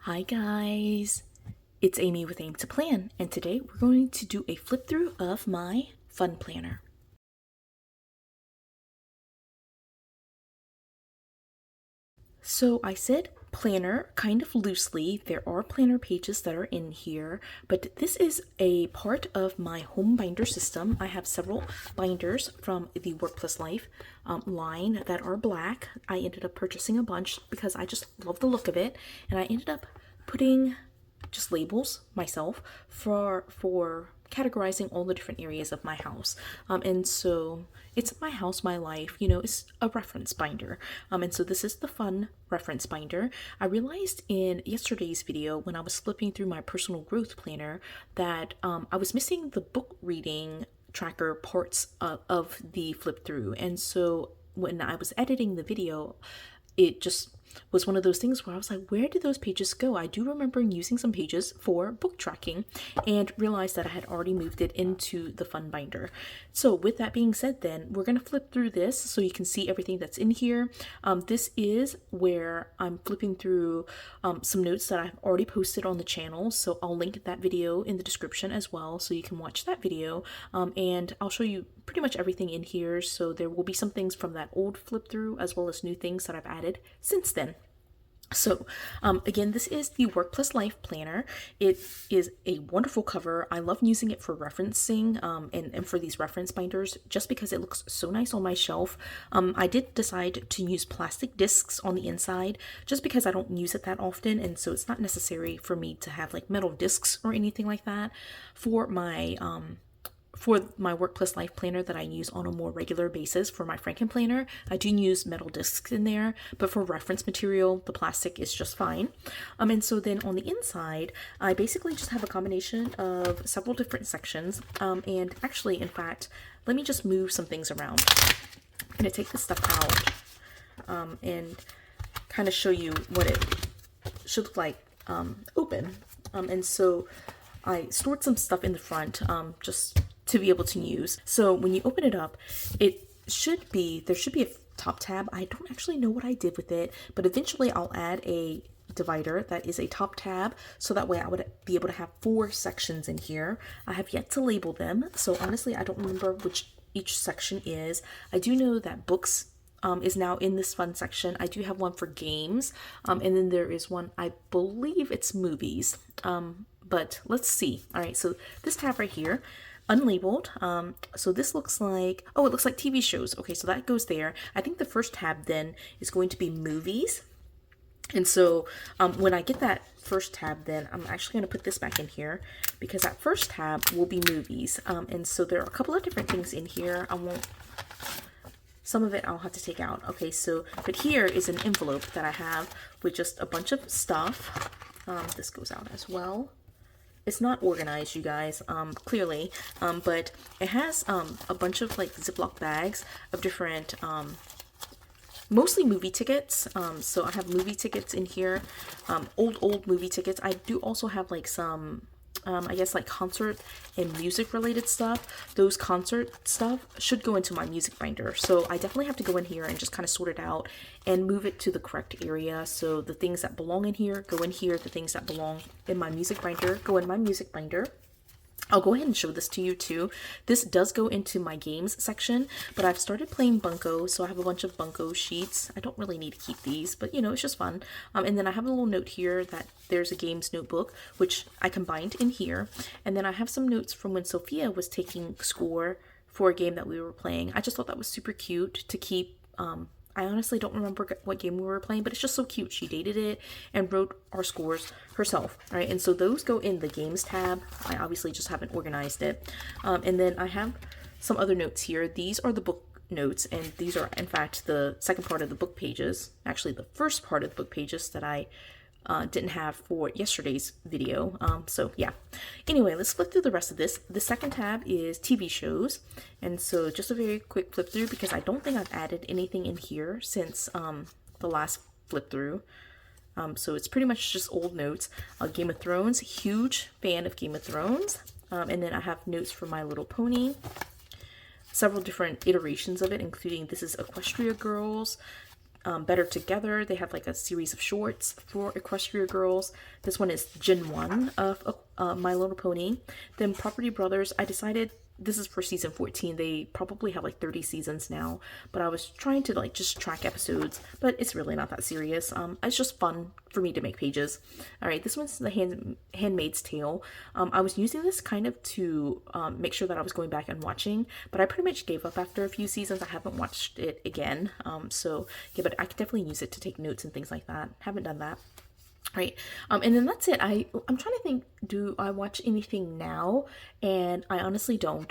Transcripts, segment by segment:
Hi guys, it's Amy with Aim to Plan, and today we're going to do a flip through of my fun planner. So I said planner kind of loosely. There are planner pages that are in here, but this is a part of my home binder system. I have several binders from the Work Plus Life line that are black. I ended up purchasing a bunch because I just love the look of it, and I ended up putting just labels myself for categorizing all the different areas of my house. And so it's my house, my life, it's a reference binder. And so this is the fun reference binder. I realized in yesterday's video when I was flipping through my personal growth planner that I was missing the book reading tracker parts of the flip through. And so when I was editing the video, it just was one of those things where I was like, where did those pages go? I do remember using some pages for book tracking and realized that I had already moved it into the fun binder. So with that being said, then we're going to flip through this so you can see everything that's in here. This is where I'm flipping through some notes that I've already posted on the channel. So I'll link that video in the description as well so you can watch that video. And I'll show you pretty much everything in here. So there will be some things from that old flip through as well as new things that I've added since then. So again, this is the Work Plus Life planner. It is a wonderful cover. I love using it for referencing and for these reference binders just because it looks so nice on my shelf. I did decide to use plastic discs on the inside just because I don't use it that often, and so it's not necessary for me to have like metal discs or anything like that for my Work Plus Life planner that I use on a more regular basis. For my FRANKENPLANNER, I do use metal discs in there, but for reference material, the plastic is just fine. And so then on the inside, I basically just have a combination of several different sections. And actually, in fact, let me just move some things around. I'm going to take this stuff out and kind of show you what it should look like open. And so I stored some stuff in the front just to be able to use. So when you open it up, there should be a top tab. I don't actually know what I did with it, but eventually I'll add a divider that is a top tab, so that way I would be able to have 4 sections in here. I have yet to label them, so honestly I don't remember which each section is. I do know that books is now in this fun section. I do have one for games, and then there is one, I believe it's movies, but let's see. All right, so this tab right here, unlabeled. So this looks like, oh, it looks like TV shows. Okay, so that goes there. I think the first tab then is going to be movies. And so when I get that first tab, then I'm actually going to put this back in here because that first tab will be movies. And so there are a couple of different things in here. Some of it I'll have to take out. Okay, so, but here is an envelope that I have with just a bunch of stuff. This goes out as well. It's not organized, you guys, clearly, but it has a bunch of like Ziploc bags of different, mostly movie tickets. So I have movie tickets in here, old movie tickets. I do also have like some, I guess like concert and music related stuff. Those concert stuff should go into my music binder. So I definitely have to go in here and just kind of sort it out and move it to the correct area. So the things that belong in here go in here. The things that belong in my music binder go in my music binder. I'll go ahead and show this to you too. This does go into my games section, but I've started playing Bunko, so I have a bunch of Bunko sheets. I don't really need to keep these, but it's just fun. And then I have a little note here that there's a games notebook, which I combined in here. And then I have some notes from when Sophia was taking score for a game that we were playing. I just thought that was super cute to keep. I honestly don't remember what game we were playing, but it's just so cute. She dated it and wrote our scores herself, right? And so those go in the games tab. I obviously just haven't organized it. And then I have some other notes here. These are the book notes, and these are, in fact, the second part of the book pages. Actually, the first part of the book pages that I didn't have for yesterday's video. So yeah. Anyway, let's flip through the rest of this. The second tab is TV shows. And so just a very quick flip through because I don't think I've added anything in here since the last flip through. So it's pretty much just old notes. Game of Thrones, huge fan of Game of Thrones. And then I have notes for My Little Pony. Several different iterations of it, including this is Equestria Girls, Better Together. They have like a series of shorts for Equestria Girls. This one is Gen 1 of My Little Pony. Then Property Brothers, I decided this is for season 14. They probably have like 30 seasons now, but I was trying to like just track episodes, but it's really not that serious. It's just fun for me to make pages. All right, this one's the Handmaid's Tale. I was using this kind of to make sure that I was going back and watching, but I pretty much gave up after a few seasons. I haven't watched it again. So yeah, but I could definitely use it to take notes and things like that. Haven't done that. Right. And then that's it. I'm trying to think, do I watch anything now? And I honestly don't.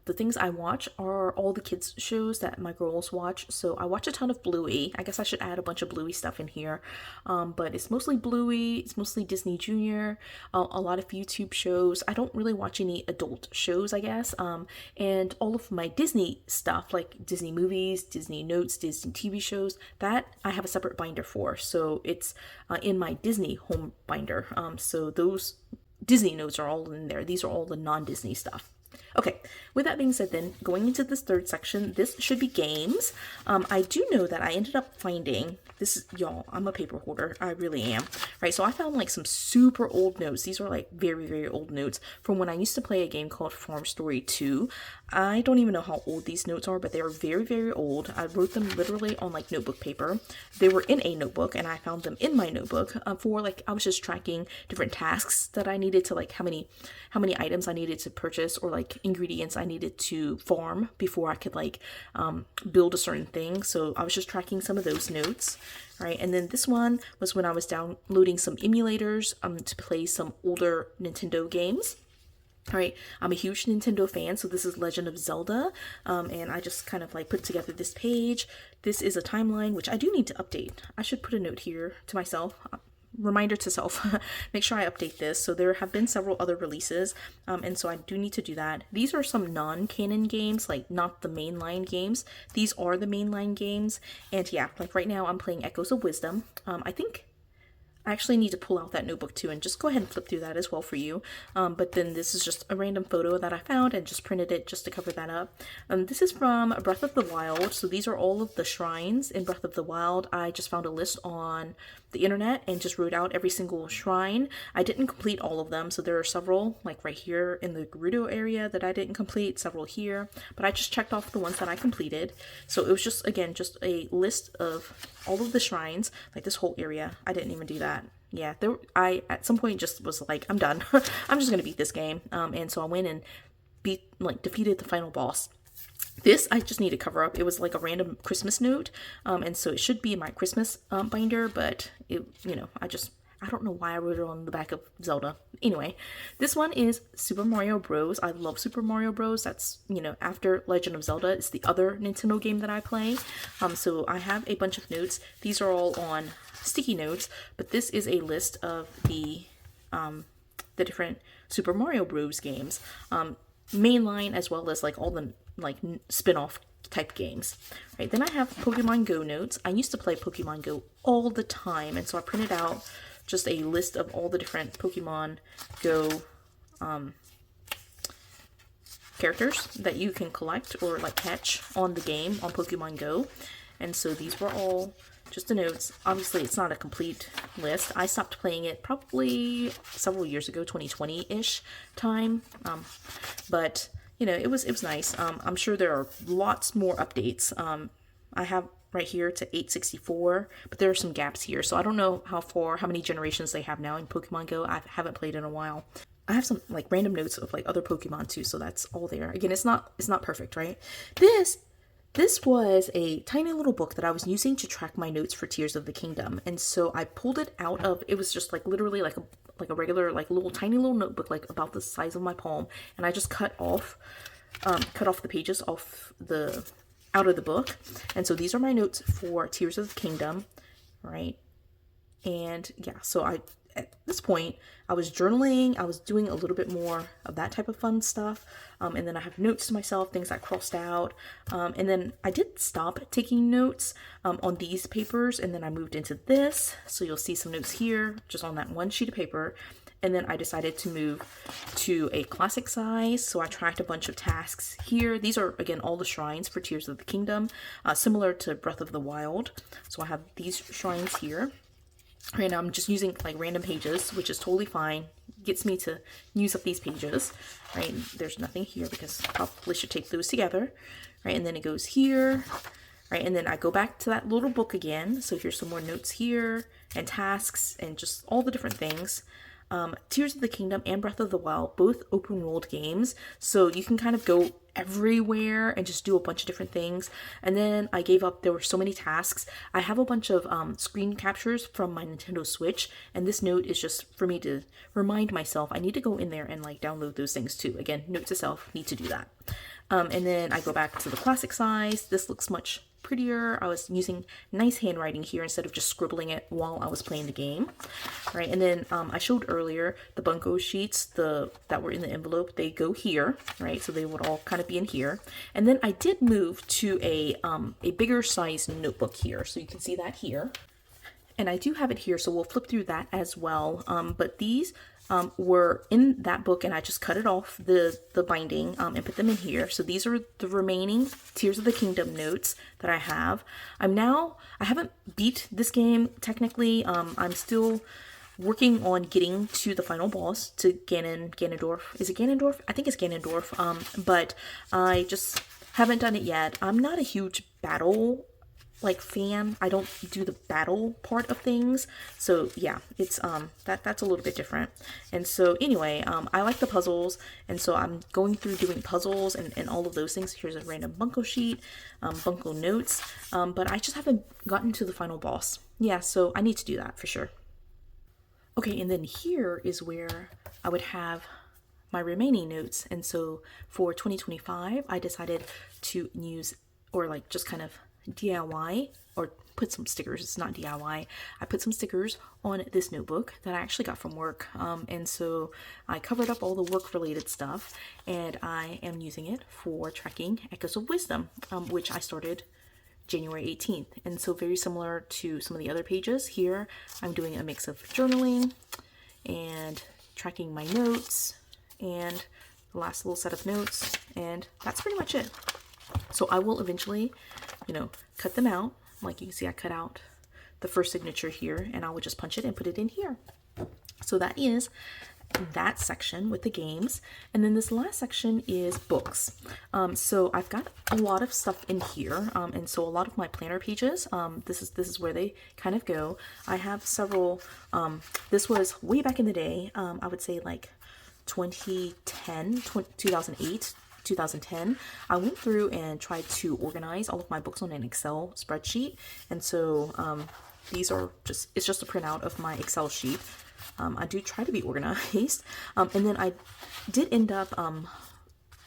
The things I watch are all the kids shows that my girls watch. So I watch a ton of Bluey. I guess I should add a bunch of Bluey stuff in here. But it's mostly Bluey. It's mostly Disney Junior. A lot of YouTube shows. I don't really watch any adult shows, I guess. And all of my Disney stuff, like Disney movies, Disney notes, Disney TV shows, that I have a separate binder for. So it's in my Disney home binder. So those Disney notes are all in there. These are all the non-Disney stuff. Okay, with that being said then, going into this third section, this should be games. I do know that I ended up finding, this is, y'all, I'm a paper hoarder. I really am. Right, so I found like some super old notes. These are like very, very old notes from when I used to play a game called Farm Story 2. I don't even know how old these notes are, but they are very, very old. I wrote them literally on like notebook paper. They were in a notebook and I found them in my notebook for like, I was just tracking different tasks that I needed to, like how many items I needed to purchase, or like ingredients I needed to farm before I could like build a certain thing. So I was just tracking some of those notes. Right, and then this one was when I was downloading some emulators to play some older Nintendo games. All right, I'm a huge Nintendo fan, so this is Legend of Zelda, and I just kind of like put together this page. This is a timeline, which I do need to update. I should put a note here to myself. Reminder to self, make sure I update this. So there have been several other releases, and so I do need to do that. These are some non-canon games, like not the mainline games. These are the mainline games, and yeah, like right now I'm playing Echoes of Wisdom. I think I actually need to pull out that notebook too and just go ahead and flip through that as well for you. But then this is just a random photo that I found and just printed it just to cover that up. This is from Breath of the Wild. So these are all of the shrines in Breath of the Wild. I just found a list on the internet and just wrote out every single shrine. I didn't complete all of them. So there are several like right here in the Gerudo area that I didn't complete, several here, but I just checked off the ones that I completed. So it was just, again, just a list of all of the shrines, like this whole area. I didn't even do that. Yeah, I at some point just was like, I'm done. I'm just gonna beat this game. And so I went and defeated the final boss. This I just need to cover up. It was like a random Christmas note, and so it should be in my Christmas binder, but it, I don't know why I wrote it on the back of Zelda. Anyway, this one is Super Mario Bros. I love Super Mario Bros. That's, after Legend of Zelda, it's the other Nintendo game that I play. So I have a bunch of notes. These are all on sticky notes, but this is a list of the different Super Mario Bros. Games. Mainline as well as like all the like spin-off type games. Right, then I have Pokemon Go notes. I used to play Pokemon Go all the time, and so I printed out just a list of all the different Pokemon Go characters that you can collect or like catch on the game on Pokemon Go. And so these were all just the notes. Obviously it's not a complete list. I stopped playing it probably several years ago, 2020-ish time. But it was nice. I'm sure there are lots more updates. I have right here to 864, but there are some gaps here. So I don't know how many generations they have now in Pokemon Go. I haven't played in a while. I have some like random notes of like other Pokemon too, so that's all there. Again, it's not perfect, right? This was a tiny little book that I was using to track my notes for Tears of the Kingdom. And so I pulled it out of, it was just like literally like a regular, like tiny little notebook, like about the size of my palm. And I just cut off the pages out of the book. And so these are my notes for Tears of the Kingdom, right? And yeah, so at this point, I was journaling, I was doing a little bit more of that type of fun stuff. And then I have notes to myself, things I crossed out. And then I did stop taking notes on these papers, and then I moved into this. So you'll see some notes here, just on that one sheet of paper. And then I decided to move to a classic size. So I tracked a bunch of tasks here. These are, again, all the shrines for Tears of the Kingdom, similar to Breath of the Wild. So I have these shrines here. And I'm just using like random pages, which is totally fine. Gets me to use up these pages, right? There's nothing here because I probably should take those together, right? And then it goes here, right? And then I go back to that little book again. So here's some more notes here and tasks and just all the different things. Tears of the Kingdom and Breath of the Wild, both open world games, so you can kind of go everywhere and just do a bunch of different things. And then I gave up. There were so many tasks. I have a bunch of screen captures from my Nintendo Switch, and this note is just for me to remind myself I need to go in there and like download those things too. Again, note to self, need to do that. And then I go back to the classic size. This looks much prettier. I was using nice handwriting here instead of just scribbling it while I was playing the game, right? And then I showed earlier the bunko sheets that were in the envelope. They go here, right? So they would all kind of be in here. And then I did move to a bigger size notebook here, so you can see that here. And I do have it here, so we'll flip through that as well. But these were in that book, and I just cut it off the binding and put them in here. So these are the remaining Tears of the Kingdom notes that I have. I haven't beat this game technically. I'm still working on getting to the final boss, to Ganondorf. Is it Ganondorf? I think it's Ganondorf. But I just haven't done it yet. I'm not a huge battle fan. I don't do the battle part of things, so yeah, it's that's a little bit different. And so anyway, I like the puzzles, and so I'm going through doing puzzles and all of those things. Here's a random bunko sheet, bunko notes, but I just haven't gotten to the final boss. Yeah, so I need to do that for sure. Okay, and then here is where I would have my remaining notes. And so for 2025, I decided to use, or like just kind of DIY, or put some stickers. It's not DIY. I put some stickers on this notebook that I actually got from work. And so I covered up all the work related stuff, and I am using it for tracking Echoes of Wisdom, which I started January 18th. And so very similar to some of the other pages here, I'm doing a mix of journaling and tracking my notes and the last little set of notes, and that's pretty much it. So I will eventually, cut them out. Like you can see, I cut out the first signature here, and I will just punch it and put it in here. So that is that section with the games. And then this last section is books. So I've got a lot of stuff in here. And so a lot of my planner pages, this is where they kind of go. I have several, this was way back in the day. I would say like 2010, 2008, 2010, I went through and tried to organize all of my books on an Excel spreadsheet. And so these are it's just a printout of my Excel sheet. I do try to be organized. And then I did end up,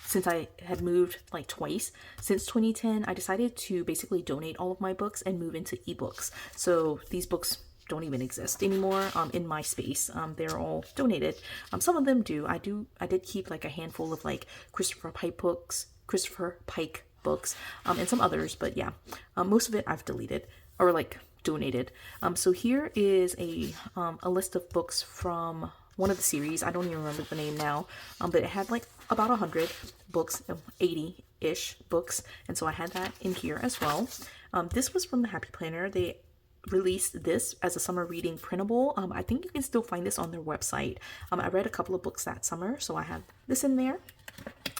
since I had moved like twice since 2010, I decided to basically donate all of my books and move into ebooks. So these books don't even exist anymore in my space. They're all donated. Some of them do. I did keep like a handful of like Christopher Pike books, and some others, but yeah, most of it I've deleted or like donated. So here is a list of books from one of the series. I don't even remember the name now, but it had like about 100 books, 80-ish books, and so I had that in here as well. This was from the Happy Planner. They released this as a summer reading printable. I think you can still find this on their website. I read a couple of books that summer, so I have this in there.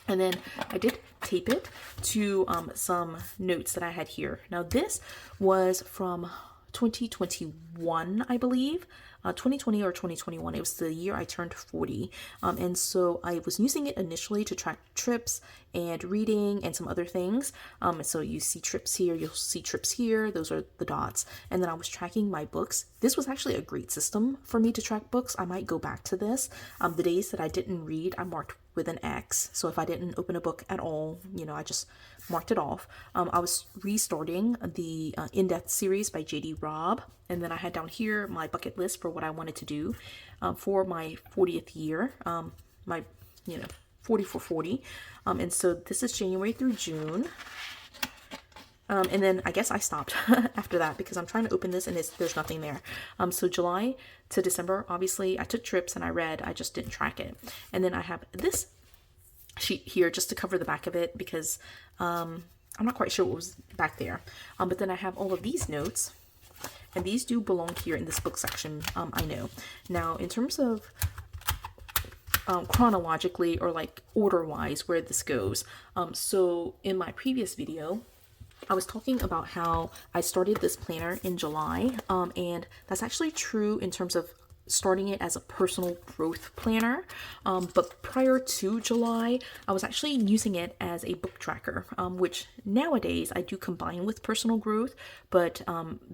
And then I did tape it to some notes that I had here. Now this was from 2021, I believe. 2020 or 2021. It was the year I turned 40. And so I was using it initially to track trips and reading and some other things. So you see trips here, you'll see trips here. Those are the dots. And then I was tracking my books. This was actually a great system for me to track books. I might go back to this. The days that I didn't read, I marked with an X. So if I didn't open a book at all, you know, I just marked it off. I was restarting the In-Depth series by J.D. Robb. And then I had down here my bucket list for what I wanted to do for my 40th year, my, 40 for 40. And so this is January through June. And then I guess I stopped after that because I'm trying to open this and there's nothing there. So July to December, obviously I took trips and I read, I just didn't track it. And then I have this sheet here just to cover the back of it because I'm not quite sure what was back there. But then I have all of these notes, and these do belong here in this book section, I know. Now, in terms of chronologically or like order-wise where this goes, so in my previous video, I was talking about how I started this planner in July, and that's actually true in terms of starting it as a personal growth planner. But prior to July, I was actually using it as a book tracker, which nowadays I do combine with personal growth. But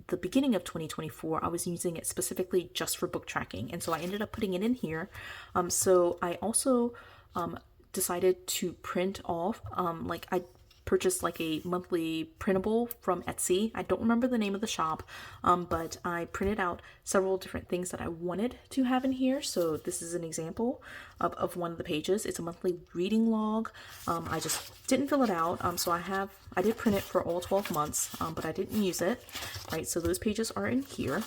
the beginning of 2024, I was using it specifically just for book tracking. And so I ended up putting it in here. So I also decided to print off, I purchased like a monthly printable from Etsy. I don't remember the name of the shop, but I printed out several different things that I wanted to have in here. So this is an example of one of the pages. It's a monthly reading log. I just didn't fill it out. So I did print it for all 12 months, but I didn't use it. Right, so those pages are in here.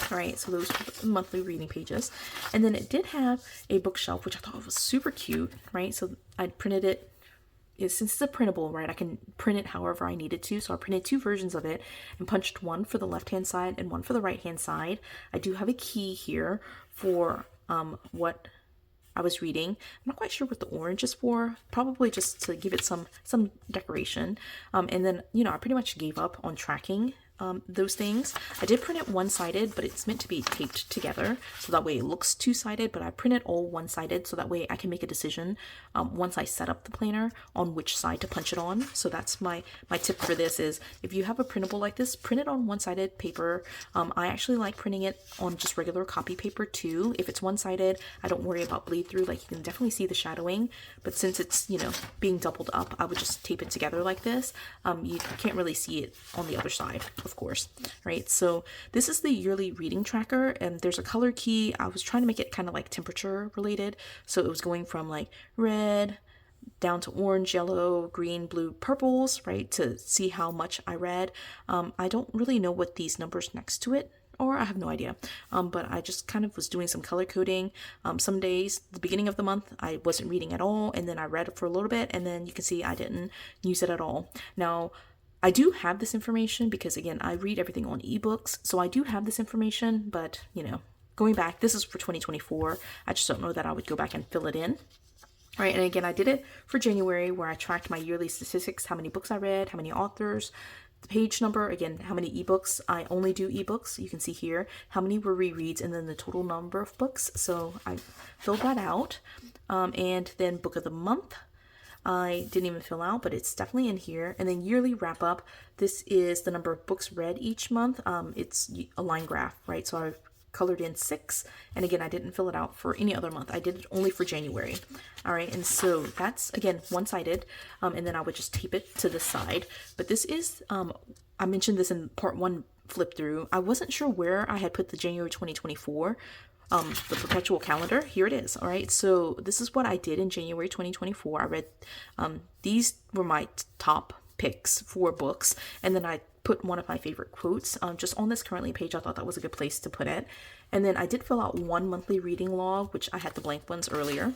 All right, so those are the monthly reading pages. And then it did have a bookshelf, which I thought was super cute, right? So I printed it. Since it's a printable, right, I can print it however I needed to. So I printed two versions of it and punched one for the left-hand side and one for the right-hand side. I do have a key here for what I was reading. I'm not quite sure what the orange is for. Probably just to give it some decoration. And then, I pretty much gave up on tracking those things. I did print it one-sided, but it's meant to be taped together so that way it looks two-sided, but I print it all one-sided so that way I can make a decision once I set up the planner on which side to punch it on. So that's my tip for this is if you have a printable like this, print it on one-sided paper. I actually like printing it on just regular copy paper too. If it's one-sided, I don't worry about bleed through. Like you can definitely see the shadowing, but since it's, being doubled up, I would just tape it together like this. You can't really see it on the other side, of course, right? So this is the yearly reading tracker, and there's a color key. I was trying to make it kind of like temperature related, so it was going from like red down to orange, yellow, green, blue, purples, right, to see how much I read. I don't really know what these numbers next to it, or I have no idea, but I just kind of was doing some color coding. Some days, the beginning of the month, I wasn't reading at all, and then I read it for a little bit, and then you can see I didn't use it at all. Now, I do have this information because, again, I read everything on ebooks, so I do have this information, but, going back, this is for 2024. I just don't know that I would go back and fill it in. All right, and again, I did it for January where I tracked my yearly statistics, how many books I read, how many authors, the page number, again, how many ebooks. I only do ebooks. You can see here how many were rereads and then the total number of books. So I filled that out. And then book of the month, I didn't even fill out, but it's definitely in here. And then yearly wrap up. This is the number of books read each month. It's a line graph, right? So I've colored in 6. And again, I didn't fill it out for any other month. I did it only for January. All right. And so that's, again, one-sided. And then I would just tape it to the side. But this is, I mentioned this in part 1 flip through. I wasn't sure where I had put the January 2024 the perpetual calendar. Here it is. All right, so this is what I did in January 2024. I read these were my top picks for books, and then I put one of my favorite quotes just on this currently page. I thought that was a good place to put it. And then I did fill out one monthly reading log, which I had the blank ones earlier,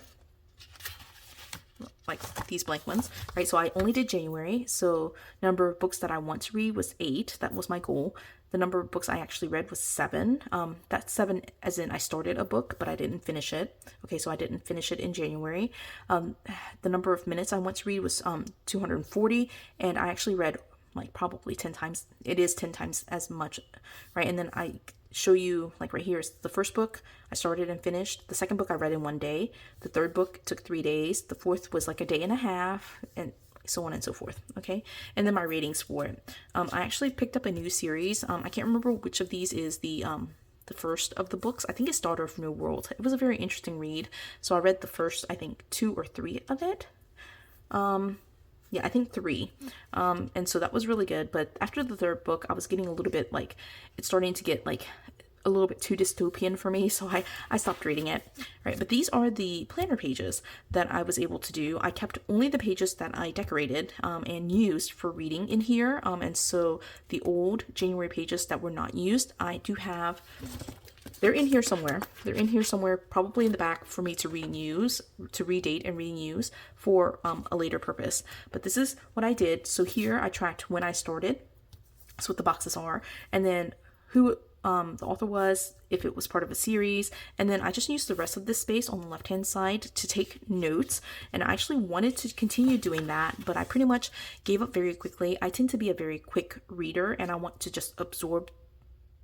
like these blank ones, right? So I only did January. So number of books that I want to read was 8. That was my goal. The number of books I actually read was 7. That's 7 as in I started a book, but I didn't finish it. Okay, so I didn't finish it in January. The number of minutes I want to read was 240, and I actually read like probably 10 times. It is 10 times as much, right? And then I show you, like right here is the first book I started and finished. The second book I read in 1 day. The third book took 3 days. The fourth was like a day and a half, and so on and so forth. Okay, and then my ratings for it. I actually picked up a new series. I can't remember which of these is the the first of the books. I think it's Daughter of New World. It was a very interesting read. So I read the first, I think, 2 or 3 of it. Yeah, I think 3. And so that was really good. But after the 3rd book, I was getting a little bit like, it's starting to get like a little bit too dystopian for me, so I stopped reading it. Right, but these are the planner pages that I was able to do. I kept only the pages that I decorated and used for reading in here, and so the old January pages that were not used, I do have. They're in here somewhere. They're in here somewhere, probably in the back for me to reuse, to redate and reuse for a later purpose. But this is what I did. So here I tracked when I started. That's what the boxes are, and then who the author was, if it was part of a series, and then I just used the rest of this space on the left hand side to take notes. And I actually wanted to continue doing that, but I pretty much gave up very quickly. I tend to be a very quick reader and I want to just absorb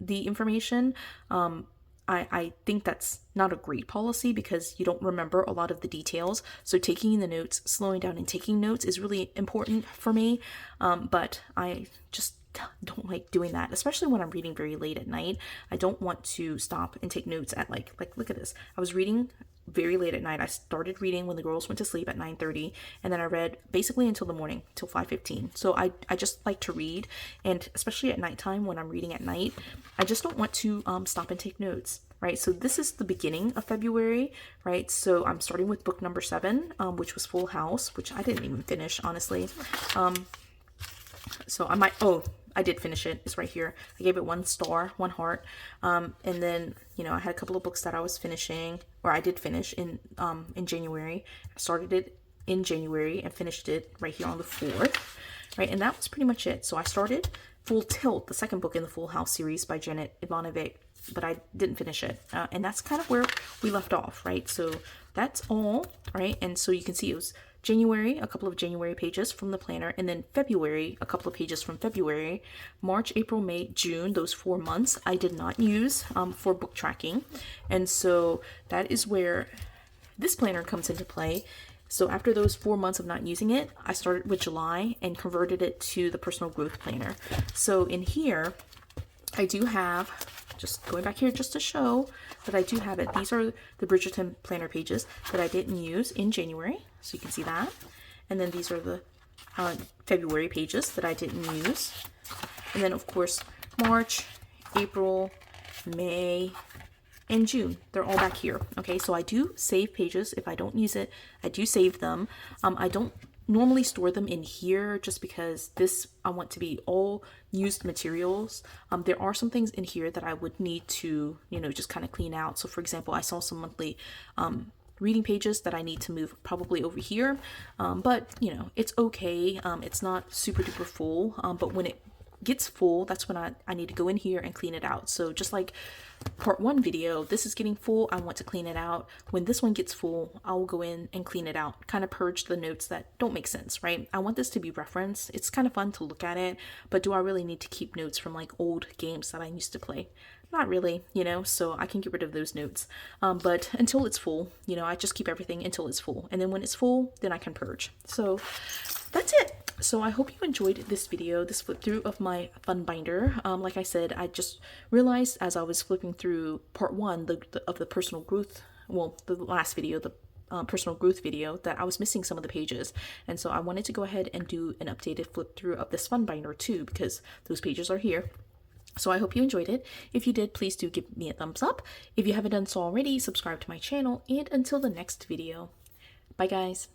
the information. I think that's not a great policy because you don't remember a lot of the details. So taking the notes, slowing down and taking notes is really important for me. But I just don't like doing that, especially when I'm reading very late at night. I don't want to stop and take notes at like look at this. I was reading very late at night. I started reading when the girls went to sleep at 9:30, and then I read basically until the morning, till 5:15. So I just like to read, and especially at nighttime when I'm reading at night, I just don't want to stop and take notes. Right, so this is the beginning of February, right? So I'm starting with book number 7, which was Full House, which I didn't even finish, honestly. So I might, oh, I did finish it. It's right here. I gave it 1 star, 1 heart. And then, you know, I had a couple of books that I was finishing, or I did finish in January. I started it in January and finished it right here on the 4th, right? And that was pretty much it. So I started Full Tilt, the 2nd book in the Full House series by Janet Ivanovic, but I didn't finish it. And that's kind of where we left off, right? So that's all, right? And so you can see it was January, a couple of January pages from the planner, and then February, a couple of pages from February. March, April, May, June, those 4 months I did not use for book tracking. And so that is where this planner comes into play. So after those 4 months of not using it, I started with July and converted it to the personal growth planner. So in here, I do have, just going back here just to show that I do have it. These are the Bridgerton planner pages that I didn't use in January. So you can see that. And then these are the February pages that I didn't use. And then of course, March, April, May, and June. They're all back here. Okay, so I do save pages. If I don't use it, I do save them. I don't normally store them in here just because this, I want to be all used materials. There are some things in here that I would need to, you know, just kind of clean out. So for example, I saw some monthly reading pages that I need to move probably over here. But you know, it's okay. It's not super duper full. But when it gets full, that's when I need to go in here and clean it out. So just like part 1 video, this is getting full, I want to clean it out. When this one gets full, I will go in and clean it out, kind of purge the notes that don't make sense, right? I want this to be reference. It's kind of fun to look at it, but do I really need to keep notes from like old games that I used to play? Not really, you know, so I can get rid of those notes. But until it's full, you know, I just keep everything until it's full. And then when it's full, then I can purge. So that's it. So I hope you enjoyed this video, this flip through of my fun binder. Like I said, I just realized as I was flipping through part 1 of the personal growth, well, the last video, the personal growth video, that I was missing some of the pages. And so I wanted to go ahead and do an updated flip through of this fun binder too, because those pages are here. So I hope you enjoyed it. If you did, please do give me a thumbs up. If you haven't done so already, subscribe to my channel, and until the next video. Bye guys.